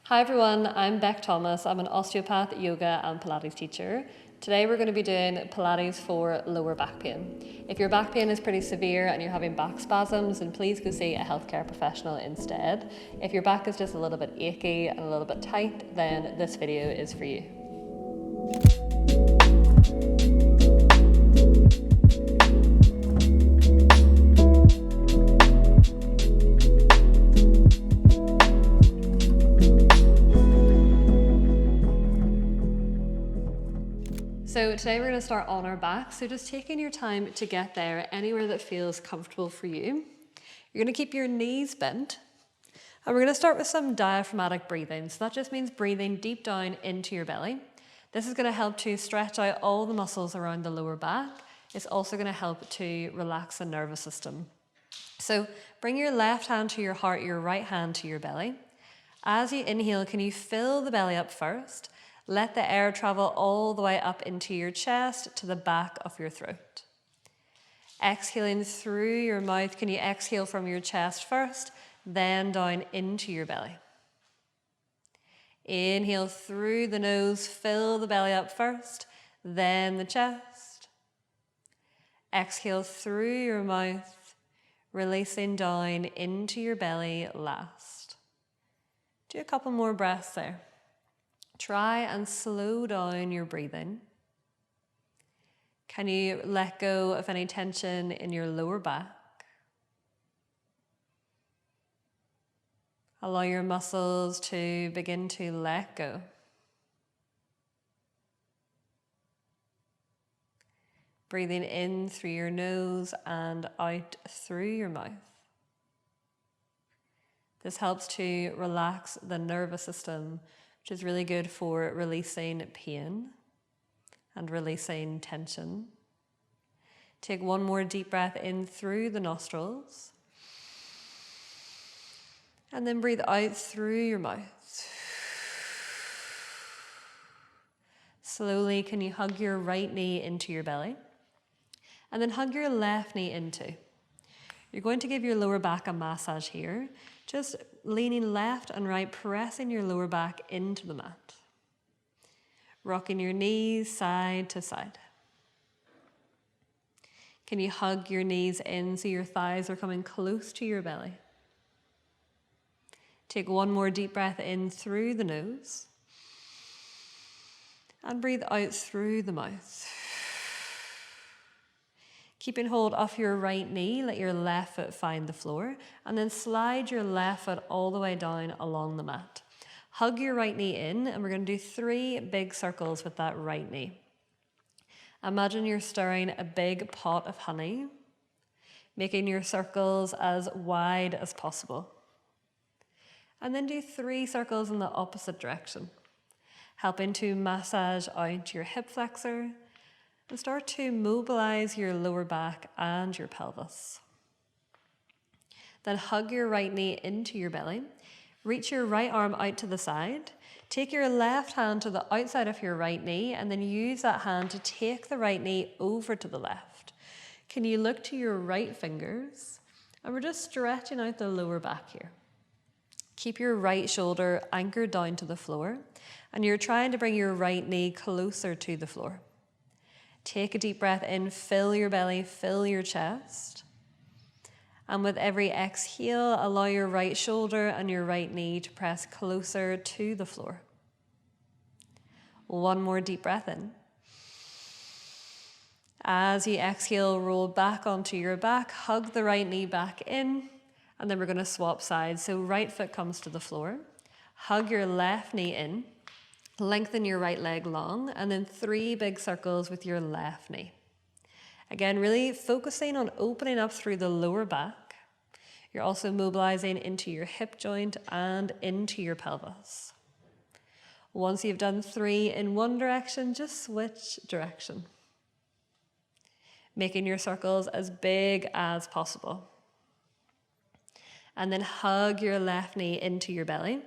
Hi everyone, I'm Beck Thomas. I'm an osteopath, yoga and Pilates teacher. Today we're going to be doing Pilates for lower back pain. If your back pain is pretty severe and you're having back spasms, then please go see a healthcare professional instead. If your back is just a little bit achy and a little bit tight, then this video is for you. So today we're going to start on our back. So just taking your time to get there anywhere that feels comfortable for you. You're going to keep your knees bent. And we're going to start with some diaphragmatic breathing. So that just means breathing deep down into your belly. This is going to help to stretch out all the muscles around the lower back. It's also going to help to relax the nervous system. So bring your left hand to your heart, your right hand to your belly. As you inhale, can you fill the belly up first? Let the air travel all the way up into your chest to the back of your throat. Exhaling through your mouth, can you exhale from your chest first, then down into your belly? Inhale through the nose, fill the belly up first, then the chest. Exhale through your mouth, releasing down into your belly last. Do a couple more breaths there. Try and slow down your breathing. Can you let go of any tension in your lower back? Allow your muscles to begin to let go. Breathing in through your nose and out through your mouth. This helps to relax the nervous system, which is really good for releasing pain and releasing tension. Take one more deep breath in through the nostrils. And then breathe out through your mouth. Slowly, can you hug your right knee into your belly? And then hug your left knee into. You're going to give your lower back a massage here. Just leaning left and right, pressing your lower back into the mat. Rocking your knees side to side. Can you hug your knees in so your thighs are coming close to your belly? Take one more deep breath in through the nose. And breathe out through the mouth. Keeping hold of your right knee, let your left foot find the floor, and then slide your left foot all the way down along the mat. Hug your right knee in, and we're going to do 3 big circles with that right knee. Imagine you're stirring a big pot of honey, making your circles as wide as possible. And then do 3 circles in the opposite direction, helping to massage out your hip flexor, and start to mobilize your lower back and your pelvis. Then hug your right knee into your belly. Reach your right arm out to the side. Take your left hand to the outside of your right knee and then use that hand to take the right knee over to the left. Can you look to your right fingers? And we're just stretching out the lower back here. Keep your right shoulder anchored down to the floor, and you're trying to bring your right knee closer to the floor. Take a deep breath in, fill your belly, fill your chest. And with every exhale, allow your right shoulder and your right knee to press closer to the floor. One more deep breath in. As you exhale, roll back onto your back, hug the right knee back in, and then we're going to swap sides. So right foot comes to the floor, hug your left knee in, lengthen your right leg long, and then 3 big circles with your left knee. Again, really focusing on opening up through the lower back. You're also mobilizing into your hip joint and into your pelvis. Once you've done 3 in one direction, just switch direction. Making your circles as big as possible. And then hug your left knee into your belly.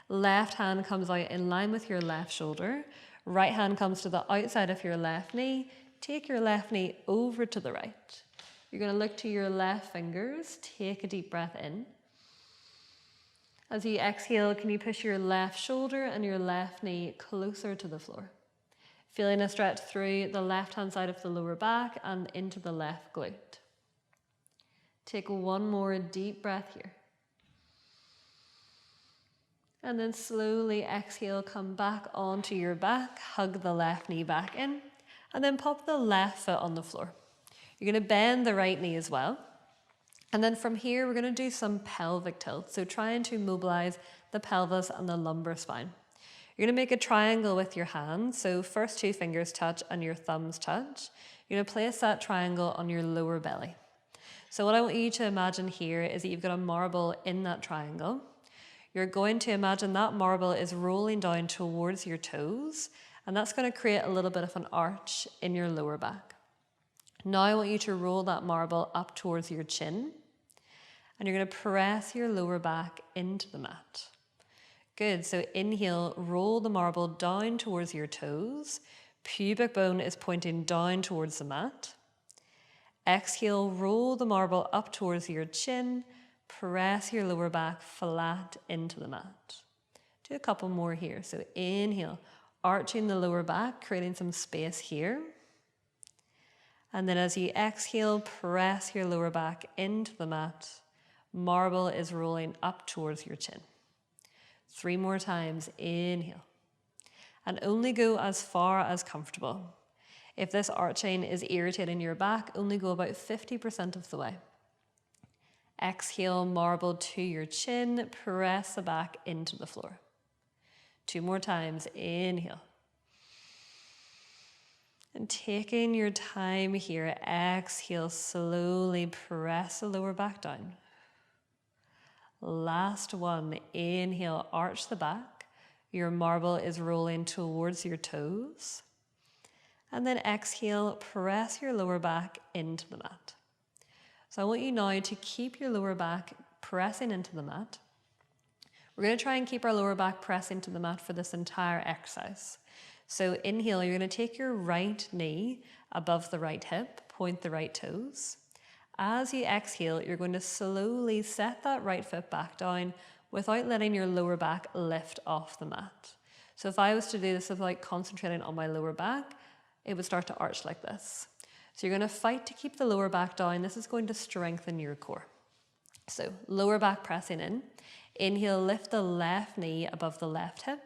Left hand comes out in line with your left shoulder. Right hand comes to the outside of your left knee. Take your left knee over to the right. You're going to look to your left fingers. Take a deep breath in. As you exhale, can you push your left shoulder and your left knee closer to the floor? Feeling a stretch through the left-hand side of the lower back and into the left glute. Take one more deep breath here. And then slowly exhale, come back onto your back, hug the left knee back in, and then pop the left foot on the floor. You're going to bend the right knee as well. And then from here, we're going to do some pelvic tilt. So trying to mobilize the pelvis and the lumbar spine. You're going to make a triangle with your hands. So first 2 fingers touch and your thumbs touch. You're going to place that triangle on your lower belly. So what I want you to imagine here is that you've got a marble in that triangle. You're going to imagine that marble is rolling down towards your toes, and that's going to create a little bit of an arch in your lower back. Now I want you to roll that marble up towards your chin, and you're going to press your lower back into the mat. Good, so inhale, roll the marble down towards your toes. Pubic bone is pointing down towards the mat. Exhale, roll the marble up towards your chin. Press your lower back flat into the mat. Do a couple more here. So inhale, arching the lower back, creating some space here. And then as you exhale, press your lower back into the mat. Marble is rolling up towards your chin. 3 more times, inhale. And only go as far as comfortable. If this arching is irritating your back, only go about 50% of the way. Exhale, marble to your chin, press the back into the floor. 2 more times, inhale. And taking your time here, exhale, slowly press the lower back down. Last one, inhale, arch the back. Your marble is rolling towards your toes. And then exhale, press your lower back into the mat. So I want you now to keep your lower back pressing into the mat. We're going to try and keep our lower back pressing to the mat for this entire exercise. So inhale, you're going to take your right knee above the right hip, point the right toes. As you exhale, you're going to slowly set that right foot back down without letting your lower back lift off the mat. So if I was to do this without concentrating on my lower back, it would start to arch like this. So you're going to fight to keep the lower back down. This is going to strengthen your core. So lower back pressing in. Inhale, lift the left knee above the left hip.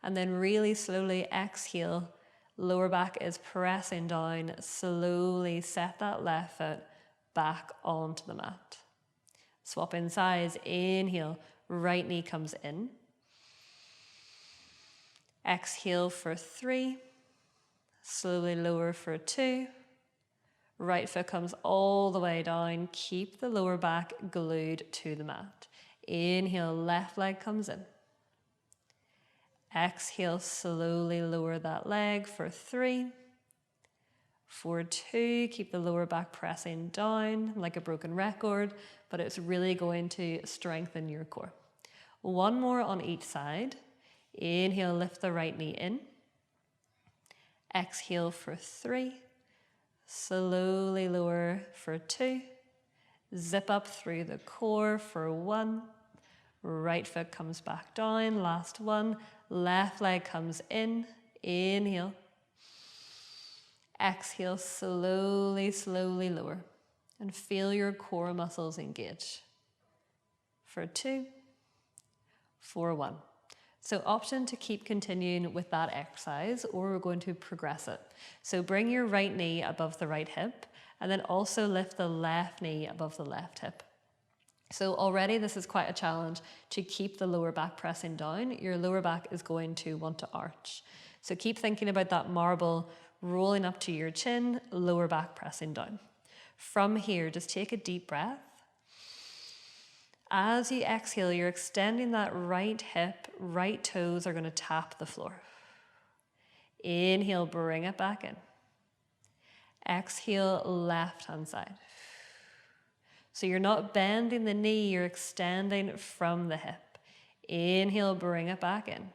And then really slowly exhale. Lower back is pressing down. Slowly set that left foot back onto the mat. Swapping sides. Inhale, right knee comes in. Exhale for 3. Slowly lower for 2. Right foot comes all the way down. Keep the lower back glued to the mat. Inhale, left leg comes in. Exhale, slowly lower that leg for 3. For 2, keep the lower back pressing down like a broken record, but it's really going to strengthen your core. 1 more on each side. Inhale, lift the right knee in. Exhale for 3. Slowly lower for 2. Zip up through the core for 1. Right foot comes back down. Last one. Left leg comes in. Inhale. Exhale, slowly, slowly lower. And feel your core muscles engage. For 2. For 1. So option to keep continuing with that exercise, or we're going to progress it. So bring your right knee above the right hip, and then also lift the left knee above the left hip. So already this is quite a challenge to keep the lower back pressing down. Your lower back is going to want to arch. So keep thinking about that marble rolling up to your chin, lower back pressing down. From here, just take a deep breath. As you exhale, you're extending that right hip, right toes are going to tap the floor. Inhale, bring it back in. Exhale, left hand side. So you're not bending the knee, you're extending from the hip. Inhale, bring it back in.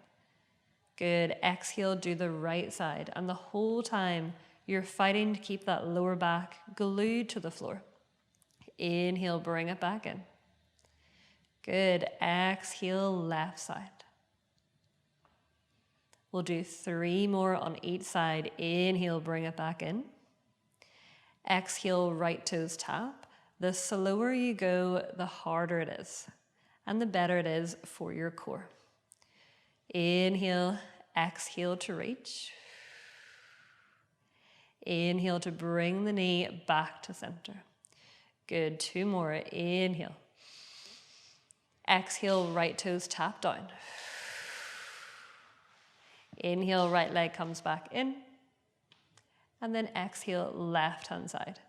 Good. Exhale, do the right side. And the whole time, you're fighting to keep that lower back glued to the floor. Inhale, bring it back in. Good. Exhale, left side. We'll do 3 more on each side. Inhale, bring it back in. Exhale, right toes tap. The slower you go, the harder it is, and the better it is for your core. Inhale, exhale to reach. Inhale to bring the knee back to center. Good, 2 more. Inhale. Exhale, right toes tap down. Inhale, right leg comes back in. And then exhale, left hand side.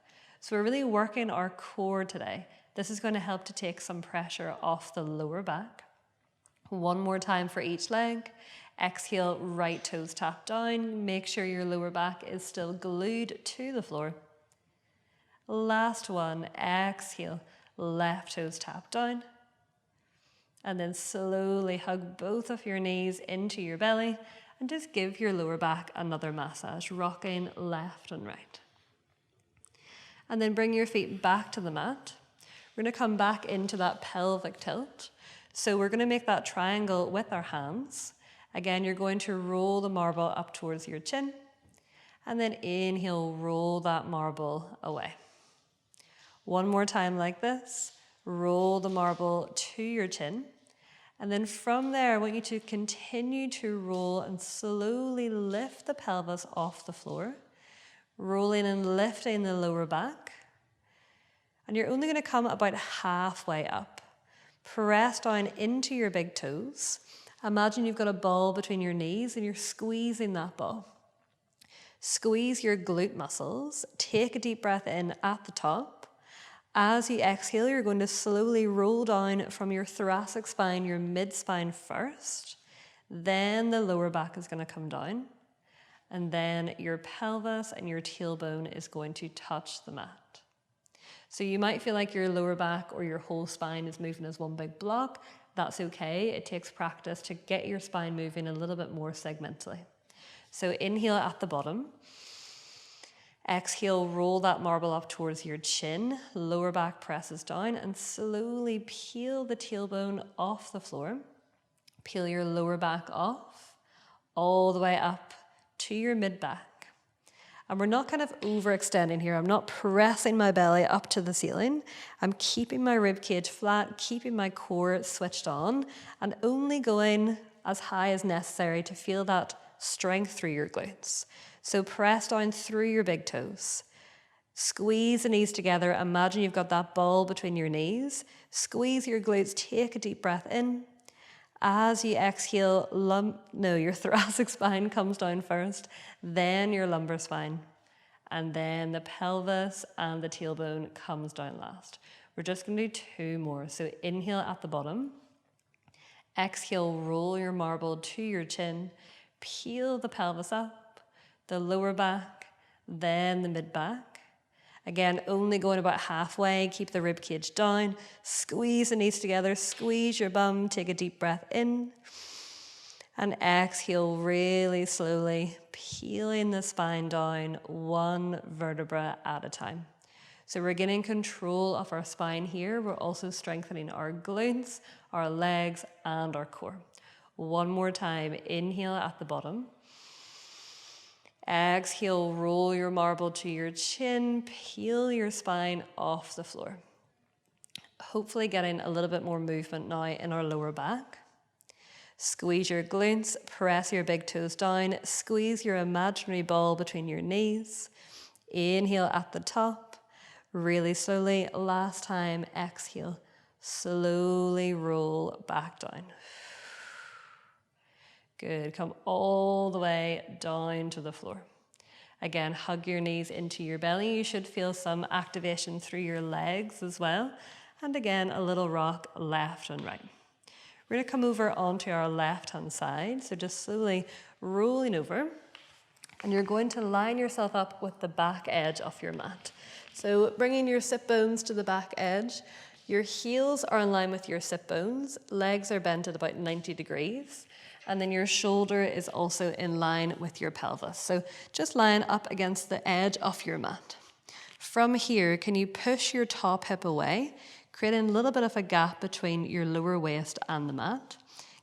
So we're really working our core today. This is going to help to take some pressure off the lower back. 1 more time for each leg. Exhale, right toes tap down. Make sure your lower back is still glued to the floor. Last one. Exhale, left toes tap down. And then slowly hug both of your knees into your belly and just give your lower back another massage, rocking left and right. And then bring your feet back to the mat. We're going to come back into that pelvic tilt. So we're going to make that triangle with our hands. Again, you're going to roll the marble up towards your chin. And then inhale, roll that marble away. 1 more time like this. Roll the marble to your chin. And then from there, I want you to continue to roll and slowly lift the pelvis off the floor, rolling and lifting the lower back. And you're only going to come about halfway up. Press down into your big toes. Imagine you've got a ball between your knees and you're squeezing that ball. Squeeze your glute muscles. Take a deep breath in at the top. As you exhale, you're going to slowly roll down from your thoracic spine, your mid-spine first. Then the lower back is going to come down. And then your pelvis and your tailbone is going to touch the mat. So you might feel like your lower back or your whole spine is moving as one big block. That's okay. It takes practice to get your spine moving a little bit more segmentally. So inhale at the bottom. Exhale, roll that marble up towards your chin, lower back presses down, and slowly peel the tailbone off the floor. Peel your lower back off, all the way up to your mid-back. And we're not kind of overextending here. I'm not pressing my belly up to the ceiling. I'm keeping my rib cage flat, keeping my core switched on, and only going as high as necessary to feel that strength through your glutes. So press down through your big toes. Squeeze the knees together. Imagine you've got that ball between your knees. Squeeze your glutes. Take a deep breath in. As you exhale, your thoracic spine comes down first, then your lumbar spine, and then the pelvis and the tailbone comes down last. We're just going to do 2 more. So inhale at the bottom. Exhale, roll your marble to your chin. Peel the pelvis up. The lower back, then the mid-back. Again, only going about halfway, keep the rib cage down, squeeze the knees together, squeeze your bum, take a deep breath in, and exhale really slowly, peeling the spine down 1 vertebra at a time. So we're getting control of our spine here. We're also strengthening our glutes, our legs, and our core. 1 more time, inhale at the bottom. Exhale, roll your marble to your chin, peel your spine off the floor. Hopefully getting a little bit more movement now in our lower back. Squeeze your glutes, press your big toes down, squeeze your imaginary ball between your knees. Inhale at the top, really slowly. Last time, exhale, slowly roll back down. Good, come all the way down to the floor. Again, hug your knees into your belly. You should feel some activation through your legs as well. And again, a little rock left and right. We're gonna come over onto our left-hand side. So just slowly rolling over. And you're going to line yourself up with the back edge of your mat. So bringing your sit bones to the back edge. Your heels are in line with your sit bones. Legs are bent at about 90 degrees. And then your shoulder is also in line with your pelvis. So just line up against the edge of your mat. From here, can you push your top hip away, creating a little bit of a gap between your lower waist and the mat,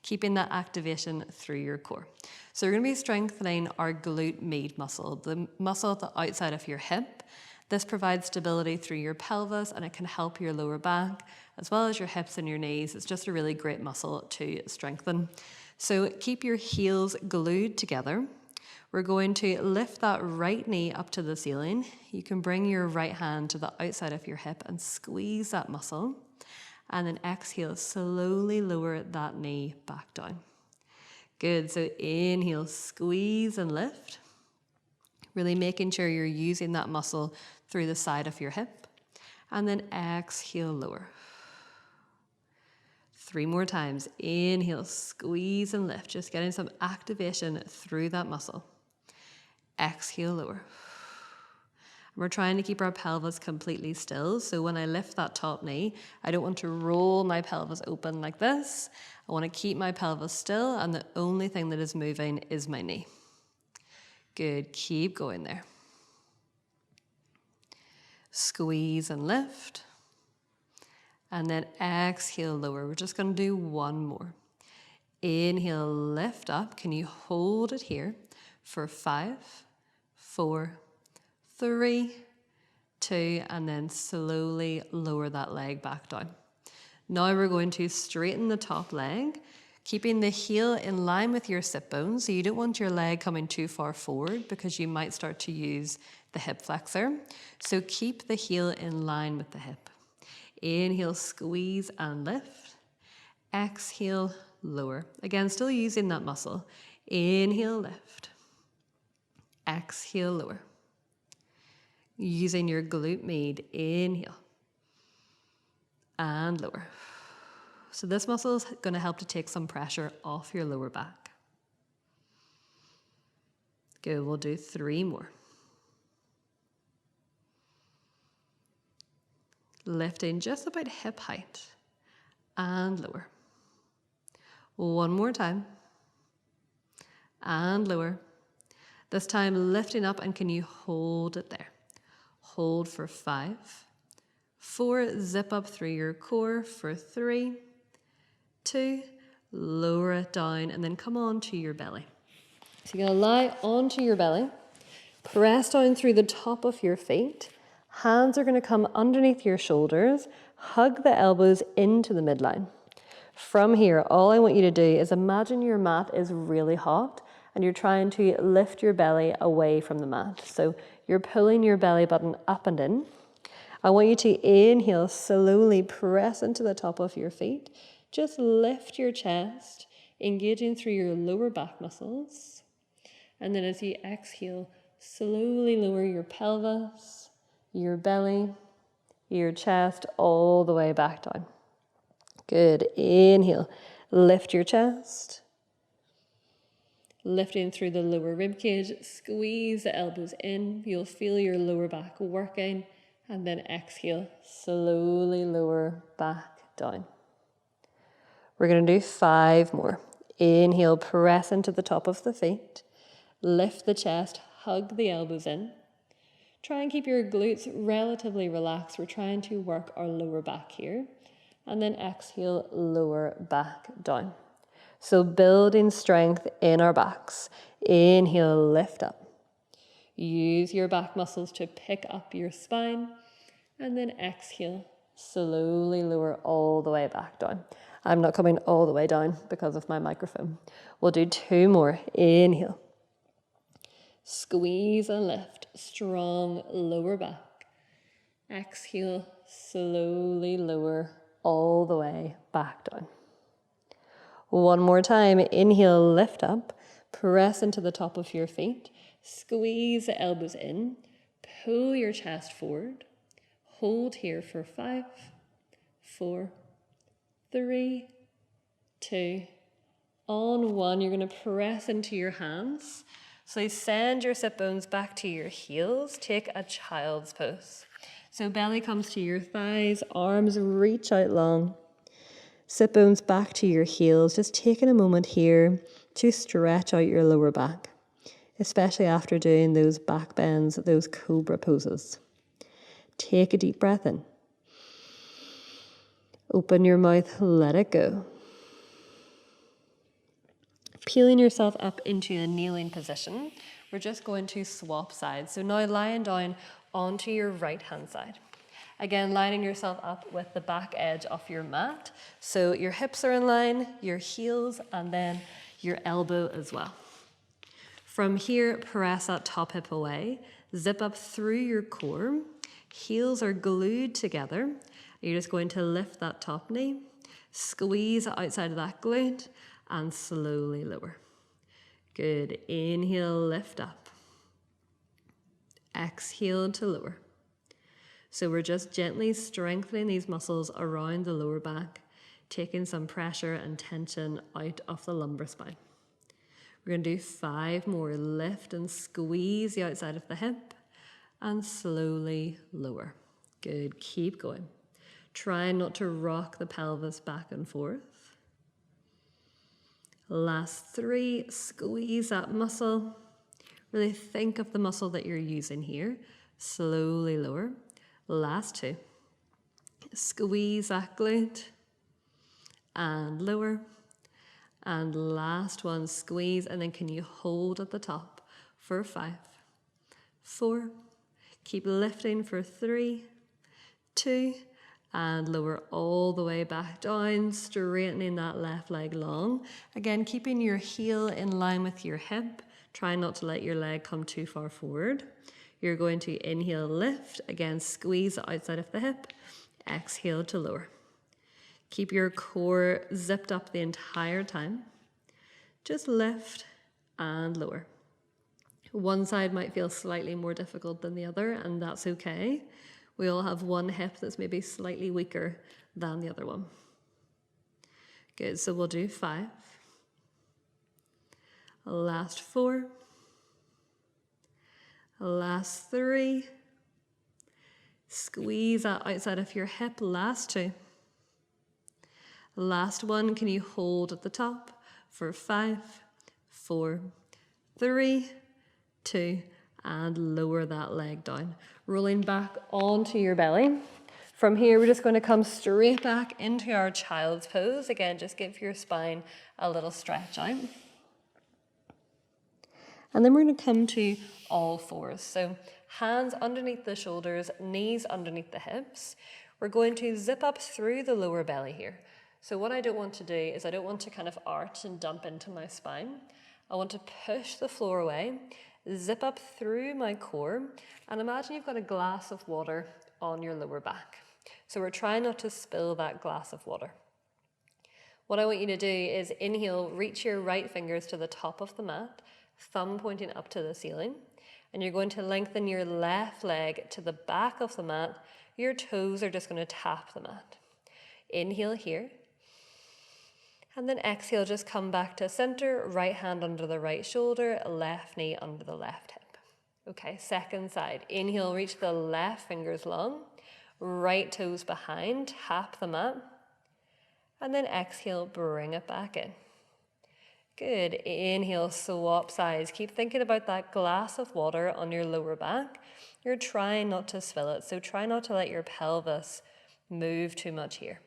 keeping that activation through your core. So we're going to be strengthening our glute med muscle, the muscle at the outside of your hip. This provides stability through your pelvis, and it can help your lower back as well as your hips and your knees. It's just a really great muscle to strengthen. So keep your heels glued together. We're going to lift that right knee up to the ceiling. You can bring your right hand to the outside of your hip and squeeze that muscle. And then exhale, slowly lower that knee back down. Good, so inhale, squeeze and lift. Really making sure you're using that muscle through the side of your hip. And then exhale, lower. 3 more times. Inhale, squeeze and lift. Just getting some activation through that muscle. Exhale, lower. We're trying to keep our pelvis completely still. So when I lift that top knee, I don't want to roll my pelvis open like this. I want to keep my pelvis still, and the only thing that is moving is my knee. Good, keep going there. Squeeze and lift. And then exhale, lower. We're just going to do 1 more. Inhale, lift up. Can you hold it here for 5, 4, 3, 2, and then slowly lower that leg back down. Now we're going to straighten the top leg, keeping the heel in line with your sit bones. So you don't want your leg coming too far forward because you might start to use the hip flexor. So keep the heel in line with the hip. Inhale, squeeze and lift. Exhale, lower. Again, still using that muscle. Inhale, lift. Exhale, lower. Using your glute med. Inhale. And lower. So this muscle is going to help to take some pressure off your lower back. Good, we'll do 3 more. Lifting just about hip height and lower. 1 more time. And lower. This time lifting up, and can you hold it there? Hold for 5, 4, zip up through your core for 3, 2, lower it down, and then come on to your belly. So you're going to lie onto your belly, press down through the top of your feet. Hands are going to come underneath your shoulders, hug the elbows into the midline. From here, all I want you to do is imagine your mat is really hot and you're trying to lift your belly away from the mat. So you're pulling your belly button up and in. I want you to inhale, slowly press into the top of your feet. Just lift your chest, engaging through your lower back muscles. And then as you exhale, slowly lower your pelvis, your belly, your chest, all the way back down. Good. Inhale, lift your chest. Lifting through the lower rib cage, squeeze the elbows in. You'll feel your lower back working. And then exhale, slowly lower back down. We're going to do 5 more. Inhale, press into the top of the feet. Lift the chest, hug the elbows in. Try and keep your glutes relatively relaxed. We're trying to work our lower back here. And then exhale, lower back down. So building strength in our backs. Inhale, lift up. Use your back muscles to pick up your spine. And then exhale, slowly lower all the way back down. I'm not coming all the way down because of my microphone. We'll do 2 more. Inhale. Squeeze and lift. Strong lower back. Exhale, slowly lower all the way back down. 1 more time. Inhale, lift up. Press into the top of your feet. Squeeze the elbows in. Pull your chest forward. Hold here for 5, 4, 3, 2. On 1, you're going to press into your hands. So send your sit bones back to your heels. Take a child's pose. So belly comes to your thighs, arms reach out long. Sit bones back to your heels. Just taking a moment here to stretch out your lower back, especially after doing those back bends, those cobra poses. Take a deep breath in. Open your mouth, let it go. Peeling yourself up into a kneeling position, we're just going to swap sides. So now lying down onto your right hand side. Again, lining yourself up with the back edge of your mat. So your hips are in line, your heels, and then your elbow as well. From here, press that top hip away, zip up through your core. Heels are glued together. You're just going to lift that top knee, squeeze outside of that glute, and slowly lower. Good. Inhale, lift up. Exhale to lower. So we're just gently strengthening these muscles around the lower back, taking some pressure and tension out of the lumbar spine. We're going to do 5 more. Lift and squeeze the outside of the hip and slowly lower. Good. Keep going. Try not to rock the pelvis back and forth. Last 3. Squeeze that muscle. Really think of the muscle that you're using here. Slowly lower. Last 2. Squeeze that glute and lower. And last one, squeeze, and then can you hold at the top for 5, 4, keep lifting for 3, 2, and lower all the way back down, straightening that left leg long. Again, keeping your heel in line with your hip. Try not to let your leg come too far forward. You're going to inhale, lift, again, squeeze the outside of the hip, exhale to lower. Keep your core zipped up the entire time. Just lift and lower. One side might feel slightly more difficult than the other, and that's okay. We all have one hip that's maybe slightly weaker than the other one. Good, so we'll do 5. Last 4. Last 3. Squeeze that outside of your hip, last 2. Last one, can you hold at the top for 5, 4, 3, 2, and lower that leg down. Rolling back onto your belly. From here, we're just going to come straight back into our child's pose. Again, just give your spine a little stretch out. And then we're going to come to all fours. So hands underneath the shoulders, knees underneath the hips. We're going to zip up through the lower belly here. So what I don't want to do is I don't want to kind of arch and dump into my spine. I want to push the floor away, zip up through my core, and imagine you've got a glass of water on your lower back. So we're trying not to spill that glass of water. What I want you to do is inhale, reach your right fingers to the top of the mat, thumb pointing up to the ceiling, and you're going to lengthen your left leg to the back of the mat. Your toes are just going to tap the mat. Inhale here. And then exhale, just come back to center, right hand under the right shoulder, left knee under the left hip. Okay, second side. Inhale, reach the left fingers long, right toes behind, tap the mat. And then exhale, bring it back in. Good. Inhale, swap sides. Keep thinking about that glass of water on your lower back. You're trying not to spill it, so try not to let your pelvis move too much here.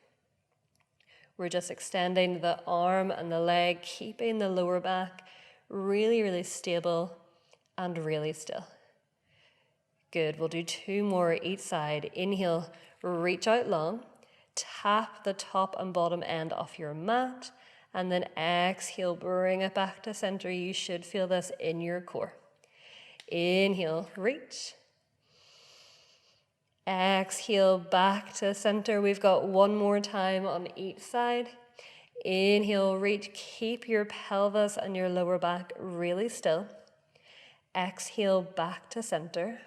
We're just extending the arm and the leg, keeping the lower back really, really stable and really still. Good. We'll do 2 more each side. Inhale, reach out long, tap the top and bottom end of your mat, and then exhale, bring it back to center. You should feel this in your core. Inhale, reach. Exhale, back to center. We've got 1 more time on each side. Inhale, reach. Keep your pelvis and your lower back really still. Exhale, back to center.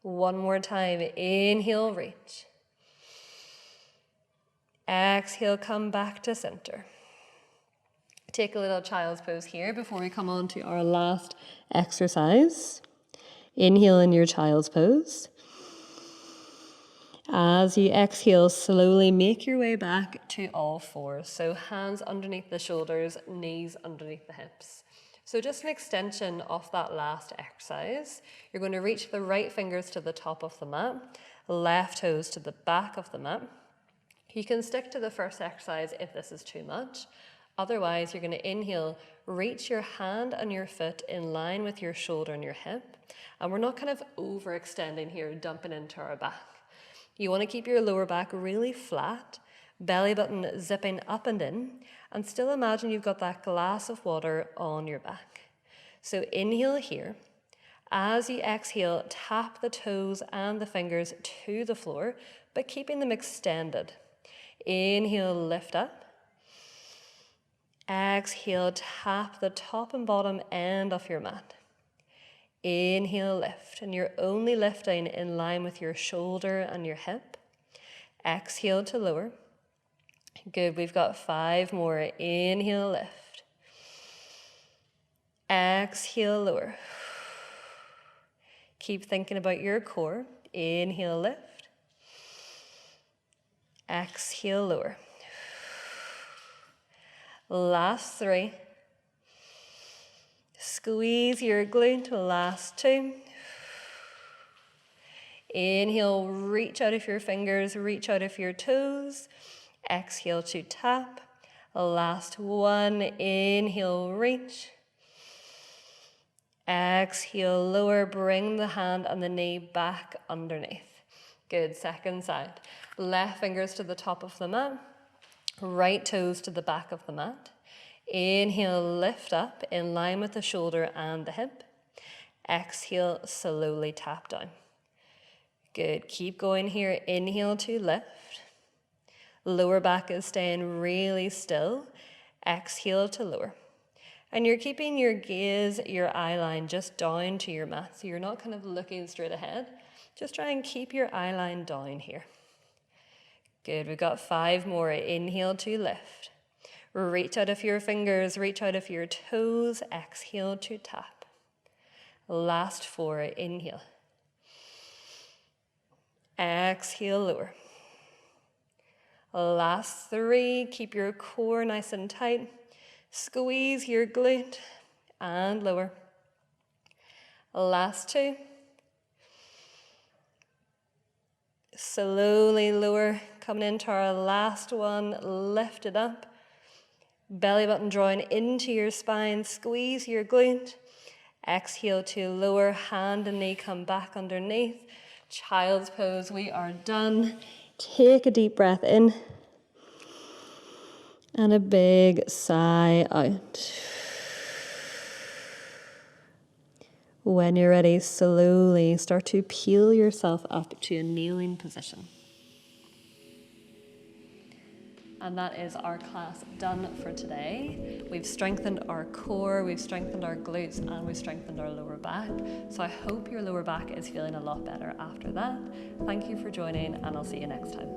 1 more time. Inhale, reach. Exhale, come back to center. Take a little child's pose here before we come on to our last exercise. Inhale in your child's pose. As you exhale, slowly make your way back to all fours. So hands underneath the shoulders, knees underneath the hips. So just an extension of that last exercise. You're going to reach the right fingers to the top of the mat, left toes to the back of the mat. You can stick to the first exercise if this is too much. Otherwise, you're going to inhale, reach your hand and your foot in line with your shoulder and your hip. And we're not kind of overextending here, dumping into our back. You want to keep your lower back really flat, belly button zipping up and in, and still imagine you've got that glass of water on your back. So inhale here. As you exhale, tap the toes and the fingers to the floor, but keeping them extended. Inhale, lift up. Exhale, tap the top and bottom end of your mat. Inhale, lift, and you're only lifting in line with your shoulder and your hip. Exhale to lower. Good, we've got 5 more. Inhale, lift. Exhale, lower. Keep thinking about your core. Inhale, lift. Exhale, lower. Last 3. Squeeze your glute. Last 2. Inhale, reach out of your fingers, reach out of your toes. Exhale to tap. Last 1. Inhale, reach. Exhale, lower. Bring the hand and the knee back underneath. Good. Second side. Left fingers to the top of the mat. Right toes to the back of the mat. Inhale, lift up in line with the shoulder and the hip. Exhale, slowly tap down. Good. Keep going here. Inhale to lift. Lower back is staying really still. Exhale to lower. And you're keeping your gaze, your eye line just down to your mat. So you're not kind of looking straight ahead. Just try and keep your eye line down here. Good. We've got 5 more. Inhale to lift. Reach out of your fingers, reach out of your toes. Exhale to tap. Last 4. Inhale. Exhale, lower. Last 3. Keep your core nice and tight. Squeeze your glute and lower. Last 2. Slowly lower. Coming into our last one. Lift it up. Belly button drawing into your spine. Squeeze your glute. Exhale to lower. Hand and knee come back underneath. Child's pose. We are done. Take a deep breath in. And a big sigh out. When you're ready, slowly start to peel yourself up to a kneeling position. And that is our class done for today. We've strengthened our core, we've strengthened our glutes, and we've strengthened our lower back. So I hope your lower back is feeling a lot better after that. Thank you for joining, and I'll see you next time.